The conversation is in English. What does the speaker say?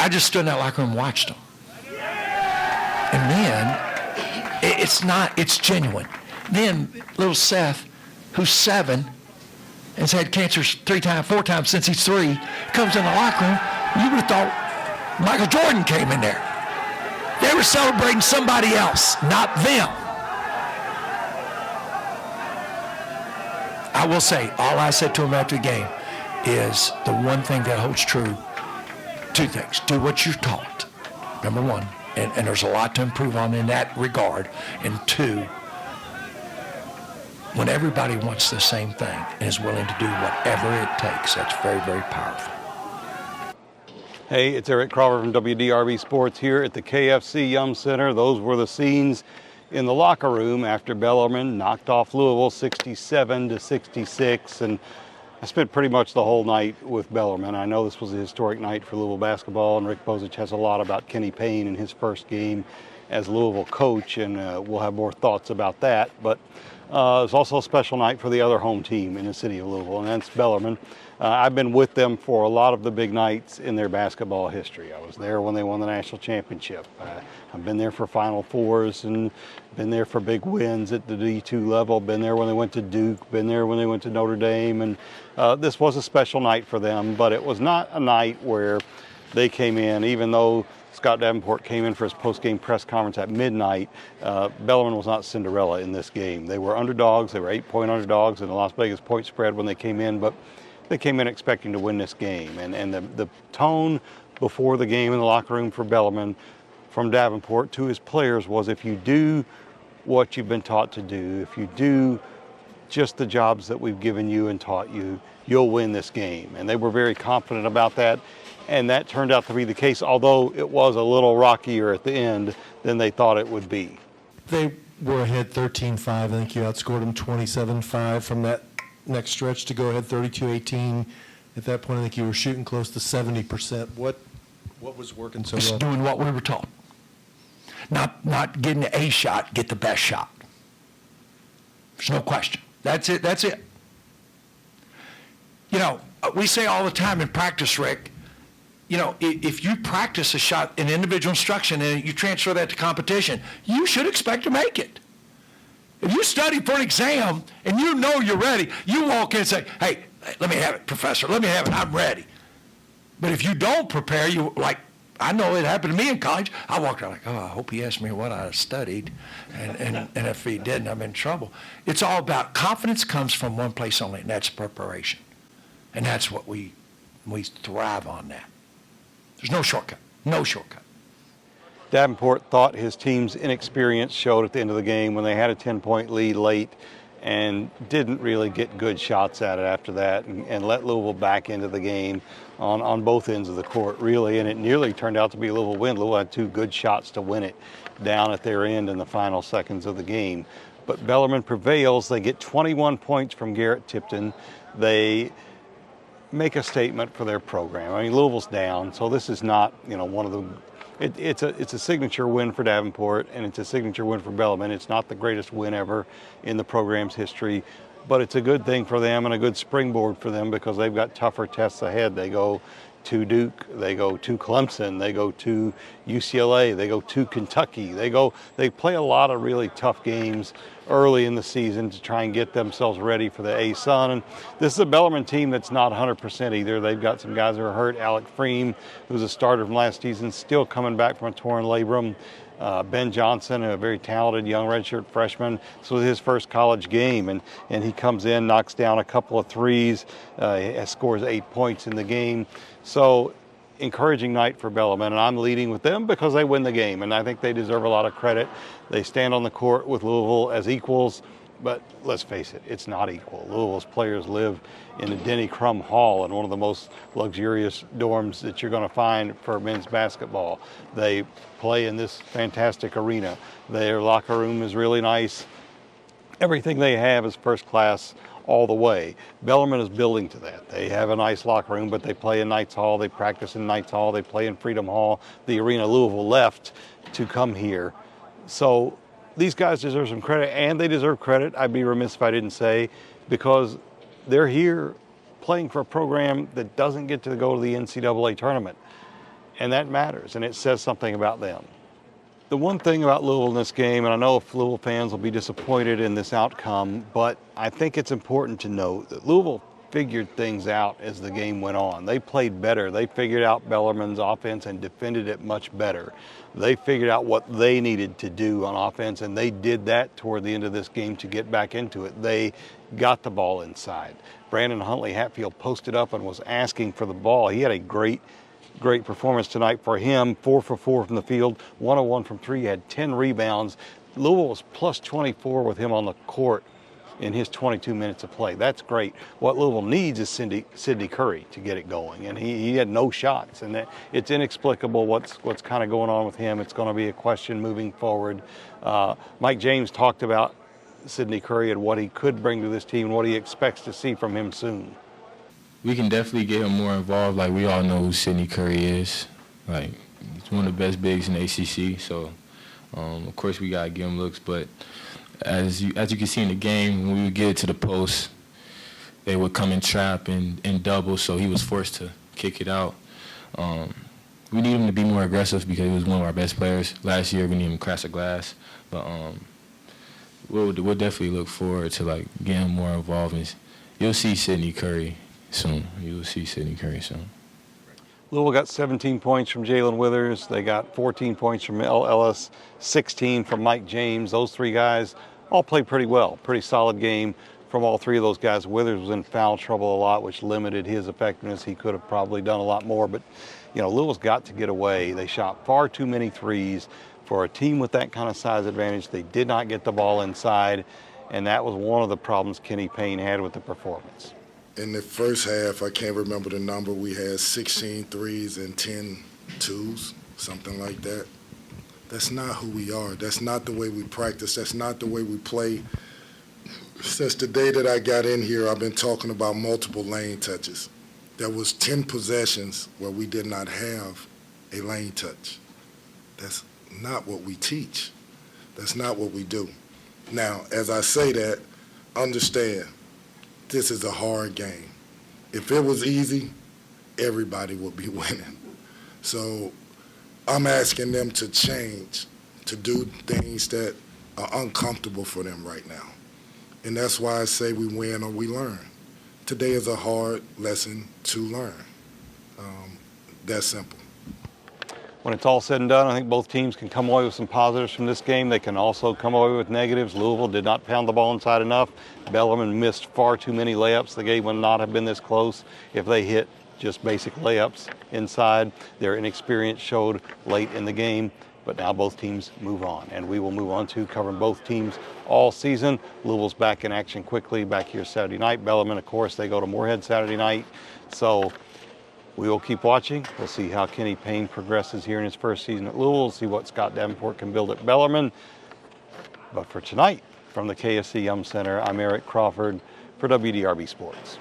I just stood in that locker room and watched them. And then, it's genuine. Then little Seth, who's 7, and has had cancer 4 times since he's 3, comes in the locker room. You would have thought Michael Jordan came in there. They were celebrating somebody else, not them. I will say, all I said to him after the game is the one thing that holds true. 2 things. Do what you're taught, number 1. And there's a lot to improve on in that regard. And 2, when everybody wants the same thing and is willing to do whatever it takes, that's very, very powerful. Hey, it's Eric Crawford from WDRB Sports here at the KFC Yum Center. Those were the scenes in the locker room after Bellarmine knocked off Louisville 67-66. And I spent pretty much the whole night with Bellarmine. I know this was a historic night for Louisville basketball, and Rick Bozich has a lot about Kenny Payne in his first game as Louisville coach, and we'll have more thoughts about that. But it's also a special night for the other home team in the city of Louisville, and that's Bellarmine. I've been with them for a lot of the big nights in their basketball history. I was there when they won the national championship. I've been there for Final Fours and been there for big wins at the D2 level, been there when they went to Duke, been there when they went to Notre Dame, and this was a special night for them, but it was not a night where they came in, even though Scott Davenport came in for his post-game press conference at midnight. Bellarmine was not Cinderella in this game. They were underdogs. They were 8-point underdogs in the Las Vegas point spread when they came in, but they came in expecting to win this game. And the tone before the game in the locker room for Bellarmine, from Davenport to his players, was if you do what you've been taught to do, if you do just the jobs that we've given you and taught you, you'll win this game. And they were very confident about that. And that turned out to be the case, although it was a little rockier at the end than they thought it would be. They were ahead 13-5. I think you outscored them 27-5 from that next stretch to go ahead 32-18. At that point, I think you were shooting close to 70%. What was working so well? Just doing what we were taught. Not getting a shot, get the best shot. There's no question. That's it. That's it. You know, we say all the time in practice, Rick, you know, if you practice a shot in individual instruction and you transfer that to competition, you should expect to make it. If you study for an exam and you know you're ready, you walk in and say, hey, let me have it, professor, let me have it, I'm ready. But if you don't prepare, I know it happened to me in college. I walked out like, I hope he asked me what I studied. And if he didn't, I'm in trouble. It's all about confidence comes from one place only, and that's preparation. And that's what we thrive on that. There's no shortcut, no shortcut. Davenport thought his team's inexperience showed at the end of the game when they had a 10-point lead late and didn't really get good shots at it after that and let Louisville back into the game on both ends of the court, really. And it nearly turned out to be a Louisville win. Louisville had 2 good shots to win it down at their end in the final seconds of the game. But Bellarmine prevails. They get 21 points from Garrett Tipton. They make a statement for their program. I mean, Louisville's down, so this is not, one of the. It's a signature win for Davenport, and it's a signature win for Bellarmine. It's not the greatest win ever in the program's history, but it's a good thing for them and a good springboard for them because they've got tougher tests ahead. They go to Duke, they go to Clemson, they go to UCLA, they go to Kentucky. They play a lot of really tough games early in the season to try and get themselves ready for the A-Sun. And this is a Bellarmine team that's not 100% either. They've got some guys who are hurt. Alec Freem, who's a starter from last season, still coming back from a torn labrum. Ben Johnson, a very talented young redshirt freshman. This was his first college game, and he comes in, knocks down a couple of threes, scores 8 points in the game. So encouraging night for Bellarmine, and I'm leading with them because they win the game, and I think they deserve a lot of credit. They stand on the court with Louisville as equals, but let's face it, it's not equal. Louisville's players live in the Denny Crum Hall in one of the most luxurious dorms that you're going to find for men's basketball. They play in this fantastic arena. Their locker room is really nice. Everything they have is first class all the way. Bellarmine is building to that. They have a nice locker room, but they play in Knights Hall, they practice in Knights Hall, they play in Freedom Hall, the arena Louisville left to come here. So these guys deserve some credit, and they deserve credit, I'd be remiss if I didn't say, because they're here playing for a program that doesn't get to go to the NCAA tournament. And that matters, and it says something about them. The one thing about Louisville in this game, and I know if Louisville fans will be disappointed in this outcome, but I think it's important to note that Louisville figured things out as the game went on. They played better. They figured out Bellarmine's offense and defended it much better. They figured out what they needed to do on offense, and they did that toward the end of this game to get back into it. They got the ball inside. Brandon Huntley-Hatfield posted up and was asking for the ball. He had a great performance tonight for him. 4 for 4 from the field, 1 of 1 from 3. He had 10 rebounds. Louisville was plus 24 with him on the court in his 22 minutes of play. That's great. What Louisville needs is Sidney Curry to get it going, and he had no shots, and it's inexplicable what's kind of going on with him. It's going to be a question moving forward. Mike James talked about Sidney Curry and what he could bring to this team and what he expects to see from him soon. We can definitely get him more involved. Like, we all know who Sidney Curry is. Like, he's one of the best bigs in the ACC. So, of course, we gotta give him looks. But as you can see in the game, when we would get it to the post, they would come and trap and double. So he was forced to kick it out. We need him to be more aggressive because he was one of our best players last year. We need him to crash the glass. But we'll definitely look forward to like getting him more involved. And you'll see Sidney Curry soon. You will see Sidney Curry soon. Louisville got 17 points from Jalen Withers. They got 14 points from Mel Ellis, 16 from Mike James. Those three guys all played pretty well. Pretty solid game from all three of those guys. Withers was in foul trouble a lot, which limited his effectiveness. He could have probably done a lot more, but Louisville's got to get away. They shot far too many threes. For a team with that kind of size advantage, they did not get the ball inside, and that was one of the problems Kenny Payne had with the performance. In the first half, I can't remember the number, we had 16 threes and 10 twos, something like that. That's not who we are. That's not the way we practice. That's not the way we play. Since the day that I got in here, I've been talking about multiple lane touches. There was 10 possessions where we did not have a lane touch. That's not what we teach. That's not what we do. Now, as I say that, understand, this is a hard game. If it was easy, everybody would be winning. So I'm asking them to change, to do things that are uncomfortable for them right now. And that's why I say we win or we learn. Today is a hard lesson to learn. That's simple. When it's all said and done, I think both teams can come away with some positives from this game. They can also come away with negatives. Louisville did not pound the ball inside enough. Bellarmine missed far too many layups. The game would not have been this close if they hit just basic layups inside. Their inexperience showed late in the game, but now both teams move on. And we will move on to covering both teams all season. Louisville's back in action quickly, back here Saturday night. Bellarmine, of course, they go to Moorhead Saturday night. So we will keep watching. We'll see how Kenny Payne progresses here in his first season at Louisville. We'll see what Scott Davenport can build at Bellarmine. But for tonight, from the KFC Yum Center, I'm Eric Crawford for WDRB Sports.